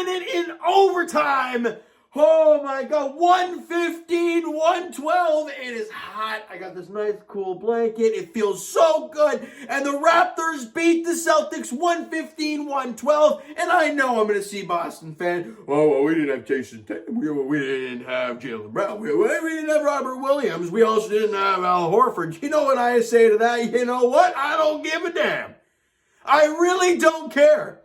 win it in overtime. Oh my God, 115, 112. It is hot. I got this nice cool blanket. It feels so good. And the Raptors beat the Celtics 115, 112. And I know I'm going to see Boston fan. Oh, well, we didn't have Jason Tatum. We didn't have Jaylen Brown. We didn't have Robert Williams. We also didn't have Al Horford. You know what I say to that? You know what? I don't give a damn. I really don't care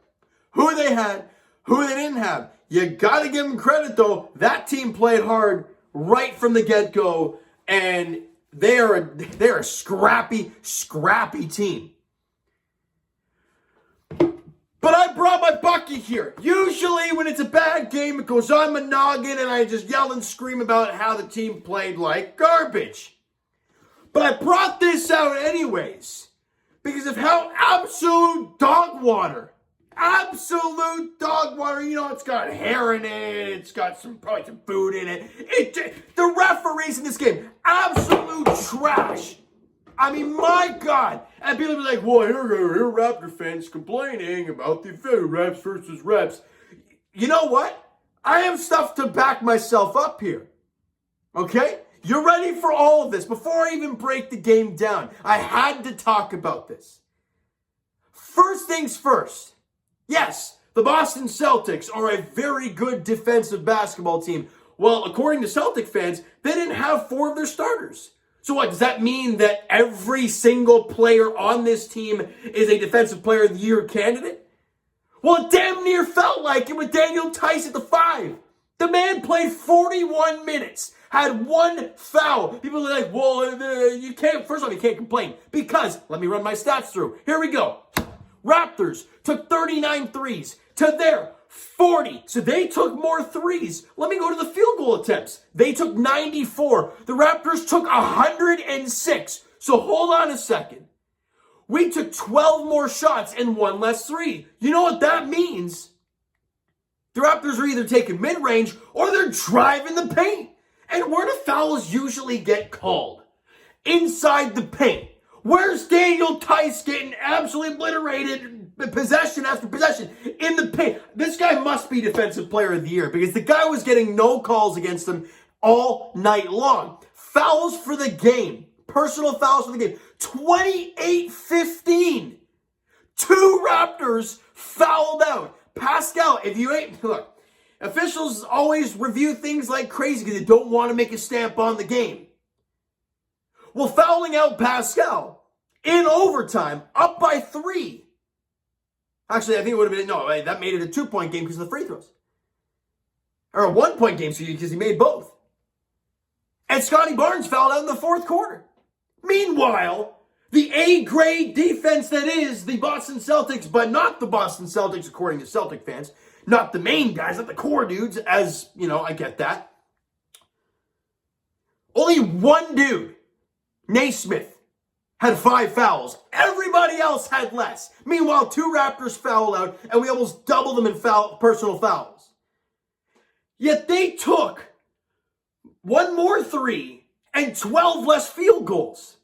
who they had, who they didn't have. You got to give them credit, though. That team played hard right from the get-go, and they're a scrappy team. But I brought my bucket here. Usually when it's a bad game, it goes on my noggin, and I just yell and scream about how the team played like garbage. But I brought this out anyways because of how absolute dog water. Absolute dog water. You know, it's got hair in it. It's got probably some food in it. The referees in this game, absolute trash. I mean, my God. And people be like, well, here Raptor fans complaining about the refs versus refs. You know what? I have stuff to back myself up here. Okay? You're ready for all of this. Before I even break the game down, I had to talk about this. First things first. Yes, the Boston Celtics are a very good defensive basketball team. Well, according to Celtic fans, they didn't have 4 of their starters. So what, does that mean that every single player on this team is a Defensive Player of the Year candidate? Well, it damn near felt like it with Daniel Tice at the 5. The man played 41 minutes, had 1 foul. People are like, well, you can't, first off, you can't complain. Because, let me run my stats through. Here we go. Raptors took 39 threes to their 40. So they took more threes. Let me go to the field goal attempts. They took 94. The Raptors took 106. So hold on a second. We took 12 more shots and 1 less three. You know what that means? The Raptors are either taking mid-range or they're driving the paint. And where do fouls usually get called? Inside the paint. Where's Daniel Tice getting absolutely obliterated possession after possession in the paint? This guy must be Defensive Player of the Year because the guy was getting no calls against him all night long. Fouls for the game. Personal fouls for the game. 28-15. 2 Raptors fouled out. Pascal, if you ain't... Look, officials always review things like crazy because they don't want to make a stamp on the game. Well, fouling out Pascal in overtime, up by 3. Actually, I think it would have been, no, that made it a 2-point game because of the free throws. Or a 1-point game because he made both. And Scotty Barnes fouled out in the 4th quarter. Meanwhile, the A-grade defense that is the Boston Celtics, but not the Boston Celtics according to Celtic fans, not the main guys, not the core dudes, as, you know, I get that. Only one dude, Naismith, had 5 fouls. Everybody else had less. Meanwhile, 2 Raptors fouled out, and we almost doubled them in personal fouls. Yet they took 1 more 3 and 12 less field goals.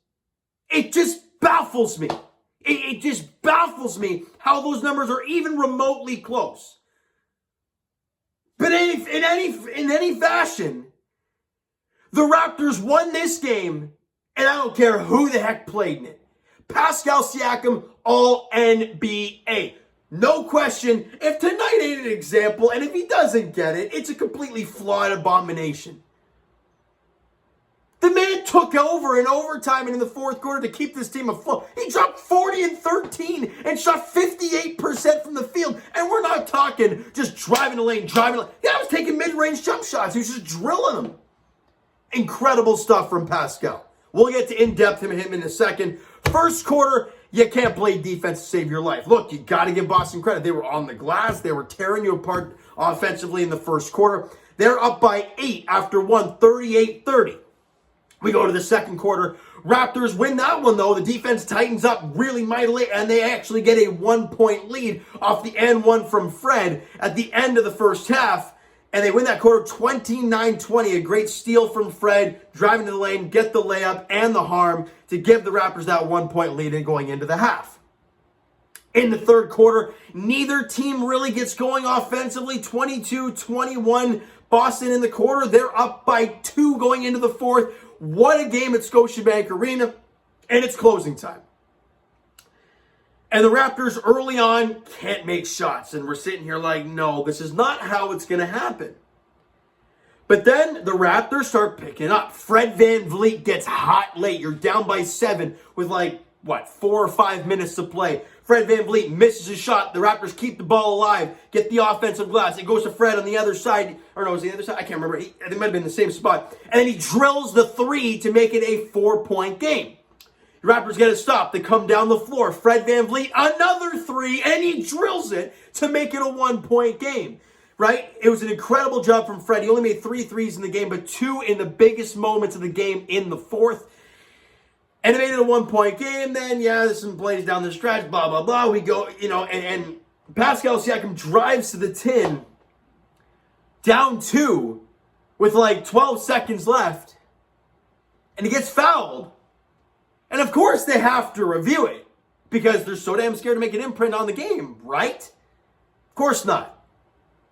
It just baffles me. It just baffles me how those numbers are even remotely close. But in any fashion, the Raptors won this game. And I don't care who the heck played in it. Pascal Siakam, all NBA. No question. If tonight ain't an example, and if he doesn't get it, it's a completely flawed abomination. The man took over in overtime and in the 4th quarter to keep this team afloat. He dropped 40 and 13 and shot 58% from the field. And we're not talking just driving the lane. Yeah, I was taking mid-range jump shots. He was just drilling them. Incredible stuff from Pascal. We'll get to in-depth him in a second. First quarter, you can't play defense to save your life. Look, you got to give Boston credit. They were on the glass. They were tearing you apart offensively in the first quarter. They're up by 8 after 1, 38-30. We go to the second quarter. Raptors win that one, though. The defense tightens up really mightily, and they actually get a 1-point lead off the N1 from Fred at the end of the first half. And they win that quarter 29-20. A great steal from Fred, driving to the lane, get the layup and the harm to give the Raptors that 1-point lead in going into the half. in the third quarter. Neither team really gets going offensively. 22-21 Boston in the quarter. They're up by 2 going into the fourth. What a game at Scotiabank Arena. And it's closing time. And the Raptors early on can't make shots. And we're sitting here like, no, this is not how it's going to happen. But then the Raptors start picking up. Fred VanVleet gets hot late. You're down by 7 with 4 or 5 minutes to play. Fred VanVleet misses a shot. The Raptors keep the ball alive, get the offensive glass. It goes to Fred on the other side. Or no, it was the other side? I can't remember. It might have been the same spot. And then he drills the 3 to make it a 4-point game. The Raptors get a stop. They come down the floor. Fred VanVleet, another 3, and he drills it to make it a 1-point game. Right? It was an incredible job from Fred. He only made 3 threes in the game, but 2 in the biggest moments of the game in the fourth. And it made it a 1-point game. Then, there's some plays down the stretch, blah, blah, blah. We go, and Pascal Siakam drives to the tin, down 2, with 12 seconds left. And he gets fouled. And of course they have to review it, because they're so damn scared to make an imprint on the game, right? Of course not.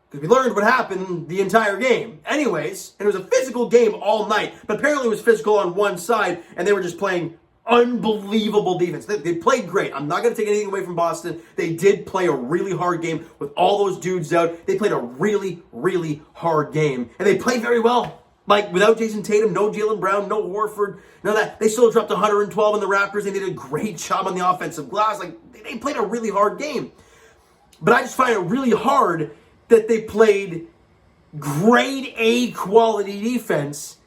Because we learned what happened the entire game. Anyways, and it was a physical game all night. But apparently it was physical on one side, and they were just playing unbelievable defense. They played great. I'm not going to take anything away from Boston. They did play a really hard game with all those dudes out. They played a really, really hard game. And they played very well. Without Jason Tatum, no Jaylen Brown, no Horford, none of that. They still dropped 112 on the Raptors. They did a great job on the offensive glass. They played a really hard game. But I just find it really hard that they played grade A quality defense,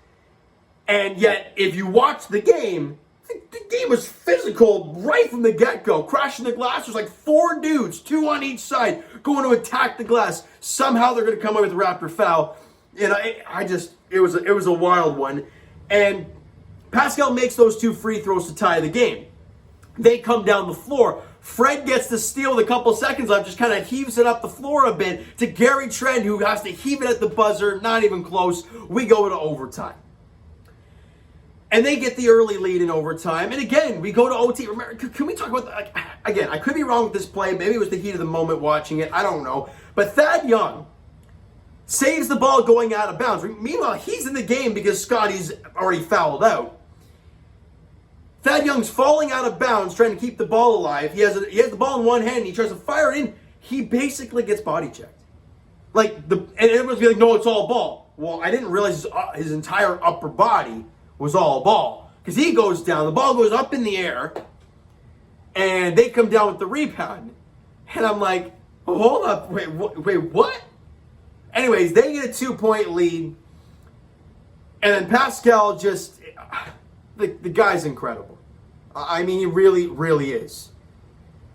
and yet if you watch the game was physical right from the get-go. Crashing the glass, there's 4 dudes, 2 on each side, going to attack the glass. Somehow they're going to come away with a Raptor foul. It was a wild one. And Pascal makes those 2 free throws to tie the game. They come down the floor. Fred gets the steal with a couple seconds left, just kind of heaves it up the floor a bit to Gary Trent, who has to heave it at the buzzer, not even close. We go to overtime. And they get the early lead in overtime. And again, we go to OT. Remember, can we talk about again, I could be wrong with this play. Maybe it was the heat of the moment watching it. I don't know. But Thad Young saves the ball going out of bounds. Meanwhile, he's in the game because Scotty's already fouled out. Thad Young's falling out of bounds, trying to keep the ball alive. He has the ball in one hand, and he tries to fire it in. He basically gets body checked. And everyone's be like, no, it's all ball. Well, I didn't realize his entire upper body was all ball. Because he goes down, the ball goes up in the air, and they come down with the rebound. And I'm like, oh, hold up, wait, what? Anyways, they get a 2-point lead. And then Pascal just, the guy's incredible. I mean, he really, really is.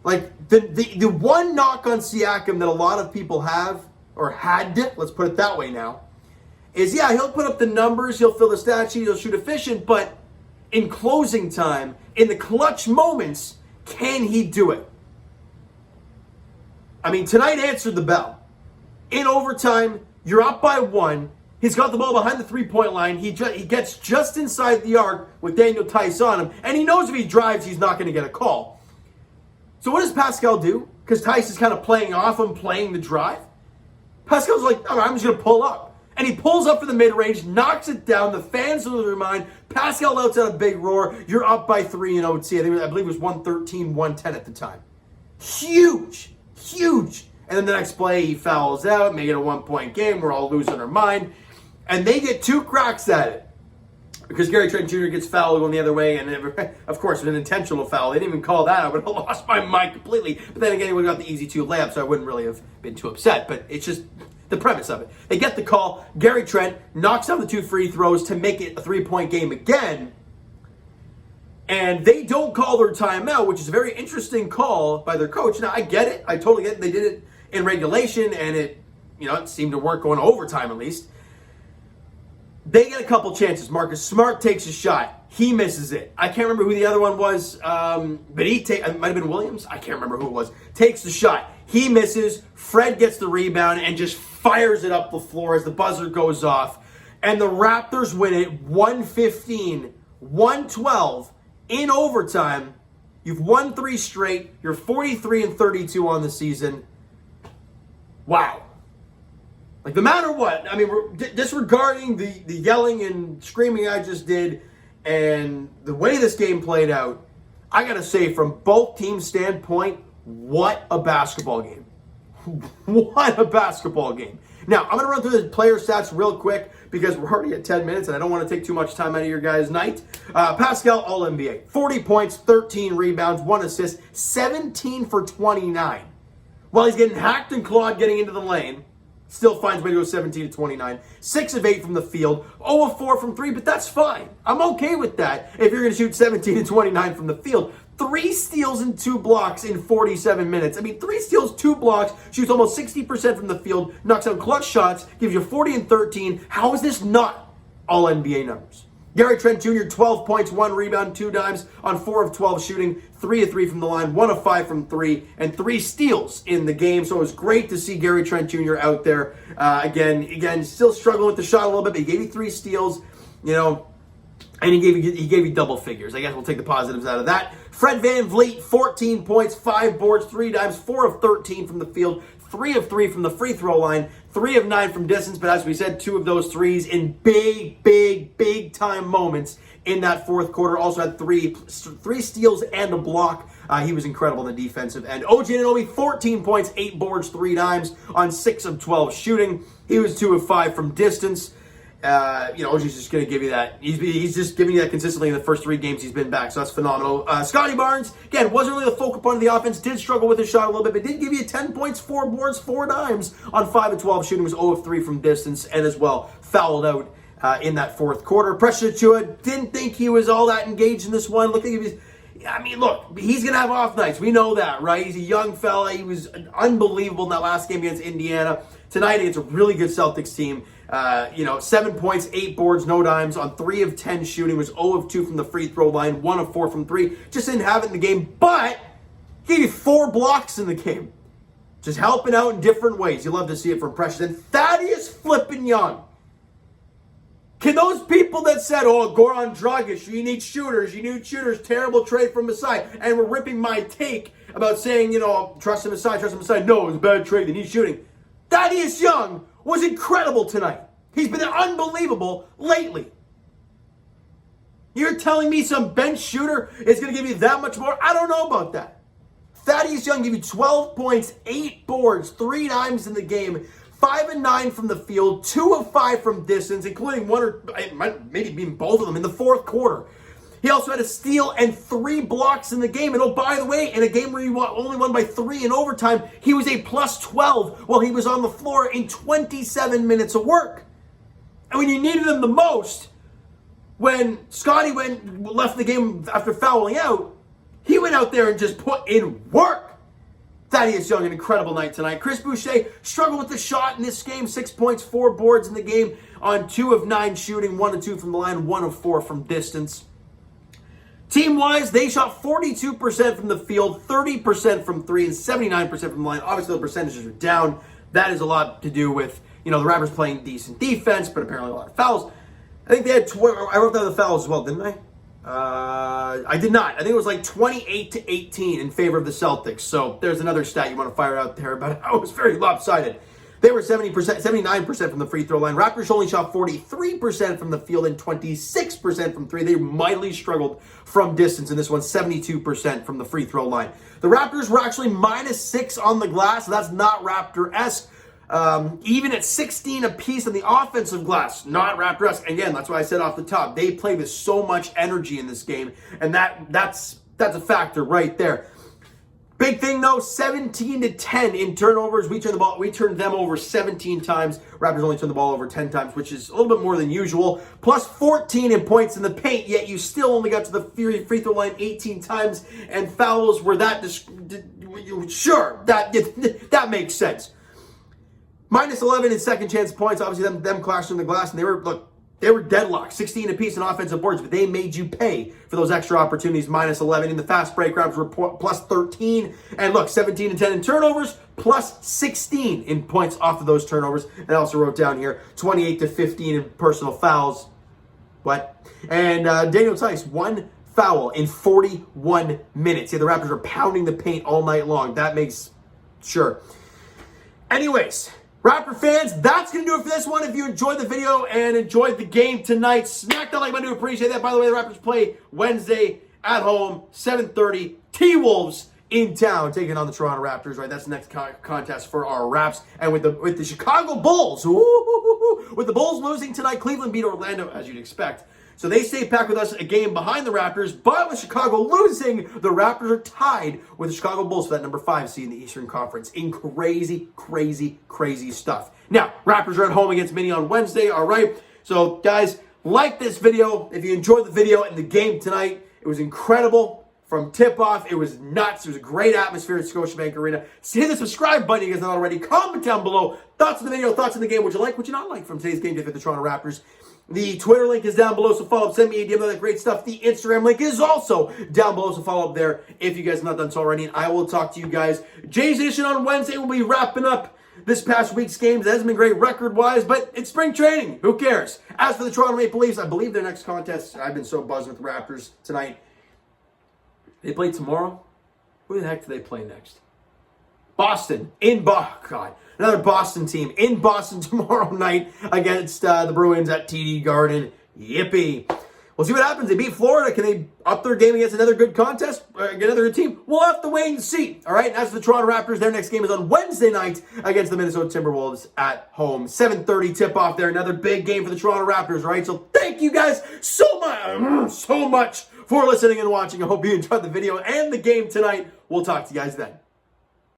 The one knock on Siakam that a lot of people have, or had, let's put it that way now, is he'll put up the numbers, he'll fill the stat sheet, he'll shoot efficient, but in closing time, in the clutch moments, can he do it? I mean, tonight answered the bell. In overtime, you're up by 1. He's got the ball behind the 3-point line. He gets just inside the arc with Daniel Tice on him. And he knows if he drives, he's not going to get a call. So what does Pascal do? Because Tice is kind of playing off him, playing the drive. Pascal's like, all right, I'm just going to pull up. And he pulls up for the mid-range, knocks it down. The fans lose their mind. Pascal lets out a big roar. You're up by 3 in OT. I believe it was 113-110 at the time. Huge. And then the next play, he fouls out, make it a 1-point game. We're all losing our mind. And they get 2 cracks at it. Because Gary Trent Jr. gets fouled going the other way. And of course, it was an intentional foul. They didn't even call that. I would have lost my mind completely. But then again, he would have got the easy 2 layups, so I wouldn't really have been too upset. But it's just the premise of it. They get the call. Gary Trent knocks down the 2 free throws to make it a 3-point game again. And they don't call their timeout, which is a very interesting call by their coach. Now, I get it. I totally get it. They did it in regulation, and it seemed to work going to overtime at least. They get a couple chances. Marcus Smart takes a shot. He misses it. I can't remember who the other one was, but it might have been Williams. I can't remember who it was. Takes the shot. He misses. Fred gets the rebound and just fires it up the floor as the buzzer goes off. And the Raptors win it 115-112 in overtime You've won 3 straight. You're 43-32 on the season. Wow. Like, no matter what, I mean, disregarding the yelling and screaming I just did and the way this game played out, I got to say, from both teams' standpoint, what a basketball game. What a basketball game. Now, I'm going to run through the player stats real quick because we're already at 10 minutes and I don't want to take too much time out of your guys' night. Pascal, All-NBA. 40 points, 13 rebounds, 1 assist, 17 for 29. While he's getting hacked and clawed getting into the lane, still finds a way to go 17-29. 6 of 8 from the field, 0 of 4 from 3, but that's fine. I'm okay with that if you're going to shoot 17-29 from the field. 3 steals and 2 blocks in 47 minutes. I mean, 3 steals, 2 blocks, shoots almost 60% from the field, knocks out clutch shots, gives you 40 and 13. How is this not all NBA numbers? Gary Trent Jr., 12 points, 1 rebound, 2 dimes on 4 of 12 shooting, 3 of 3 from the line, 1 of 5 from 3, and 3 steals in the game. So it was great to see Gary Trent Jr. out there. Again, still struggling with the shot a little bit, but he gave you 3 steals, and he gave you double figures. I guess we'll take the positives out of that. Fred VanVleet, 14 points, 5 boards, 3 dimes, 4 of 13 from the field, 3 of 3 from the free throw line, 3 of 9 from distance, but as we said, 2 of those threes in big time moments in that fourth quarter. Also had 3 steals and a block. He was incredible in the defensive end. OG Anunoby, 14 points, 8 boards, 3 dimes on 6 of 12 shooting. He was 2 of 5 from distance. OG's just going to give you that. He's just giving you that consistently in the first 3 games he's been back, so that's phenomenal. Scotty Barnes, again, wasn't really the focal point of the offense, did struggle with his shot a little bit, but did give you 10 points, 4 boards, 4 dimes on 5 of 12 shooting, was 0 of 3 from distance, and as well, fouled out in that fourth quarter. Precious Achiuwa, didn't think he was all that engaged in this one. Look, he's going to have off nights. We know that, right? He's a young fella. He was unbelievable in that last game against Indiana. Tonight, against a really good Celtics team. 7 points, 8 boards, no dimes on 3 of 10 shooting. Was 0 of 2 from the free throw line, 1 of 4 from 3. Just didn't have it in the game, but he gave you 4 blocks in the game. Just helping out in different ways. You love to see it from Precious. And Thaddeus flipping Young. Can those people that said, Goran Dragic, you need shooters, terrible trade from Masai, and were ripping my take about saying, trust him aside. No, it was a bad trade, they need shooting. Thaddeus Young was incredible tonight. He's been unbelievable lately. You're telling me some bench shooter is going to give you that much more? I don't know about that. Thaddeus Young gave you 12 points, 8 boards, 3 dimes in the game, 5 and 9 from the field, 2 of 5 from distance, including 1 or maybe even both of them in the fourth quarter. He also had a steal and 3 blocks in the game. And by the way, in a game where he only won by 3 in overtime, he was a plus 12 while he was on the floor in 27 minutes of work. And when you needed him the most, when Scotty left the game after fouling out, he went out there and just put in work. Thaddeus Young, an incredible night tonight. Chris Boucher struggled with the shot in this game. 6 points, 4 boards in the game on 2 of 9 shooting, 1 of 2 from the line, 1 of 4 from distance. Team-wise, they shot 42% from the field, 30% from 3, and 79% from the line. Obviously, the percentages are down. That has a lot to do with, the Raptors playing decent defense, but apparently a lot of fouls. I think they had, I wrote down the fouls as well, didn't I? I did not. I think it was like 28-18 in favor of the Celtics. So there's another stat you want to fire out there about how it was very lopsided. They were 79% from the free throw line. Raptors only shot 43% from the field and 26% from 3. They mightily struggled from distance in this one, 72% from the free throw line. The Raptors were actually -6 on the glass. So that's not Raptor-esque. Even at 16 apiece on the offensive glass, not Raptors. Again, that's why I said off the top, they play with so much energy in this game, and that's a factor right there. Big thing though, 17-10 in turnovers. We turned them over 17 times. Raptors only turned the ball over 10 times, which is a little bit more than usual. Plus 14 in points in the paint, yet you still only got to the free throw line 18 times, and fouls were that sure, that makes sense. -11 in second chance points. Obviously, them clashing the glass, and they were deadlocked. 16 apiece in offensive boards, but they made you pay for those extra opportunities. -11 in the fast break rounds were plus 13. And 17-10 in turnovers, plus 16 in points off of those turnovers. And I also wrote down here 28-15 in personal fouls. What? And Daniel Tice, 1 foul in 41 minutes. Yeah, the Raptors are pounding the paint all night long. That makes sure. Anyways, Raptor fans, that's going to do it for this one. If you enjoyed the video and enjoyed the game tonight, smack that like button. I do appreciate that. By the way, the Raptors play Wednesday at home, 7:30. T-Wolves in town taking on the Toronto Raptors, right? That's the next contest for our Raps. And with the Chicago Bulls, with the Bulls losing tonight, Cleveland beat Orlando, as you'd expect. So they stay packed with us, a game behind the Raptors, but with Chicago losing, the Raptors are tied with the Chicago Bulls for that number 5 seed in the Eastern Conference in crazy, crazy, crazy stuff. Now, Raptors are at home against Mini on Wednesday, all right? So, guys, like this video. If you enjoyed the video and the game tonight, it was incredible. From tip-off, it was nuts. It was a great atmosphere at Scotiabank Arena. So hit the subscribe button if you guys not already. Comment down below. Thoughts on the video, thoughts on the game. What you like, what you not like from today's game day for the Toronto Raptors. The Twitter link is down below, so follow up. Send me a DM, all that great stuff. The Instagram link is also down below, so follow up there if you guys have not done so already. And I will talk to you guys. Jay's Edition on Wednesday. We'll be wrapping up this past week's games. It hasn't been great record-wise, but it's spring training. Who cares? As for the Toronto Maple Leafs, I believe their next contest, I've been so buzzed with the Raptors tonight. They play tomorrow? Who the heck do they play next? Boston. God. Another Boston team in Boston tomorrow night against the Bruins at TD Garden. Yippee. We'll see what happens. They beat Florida. Can they up their game against another good contest? Another good team? We'll have to wait and see. All right. And as for the Toronto Raptors, their next game is on Wednesday night against the Minnesota Timberwolves at home. 7:30 tip-off there. Another big game for the Toronto Raptors, all right? So thank you guys so much for listening and watching. I hope you enjoyed the video and the game tonight. We'll talk to you guys then.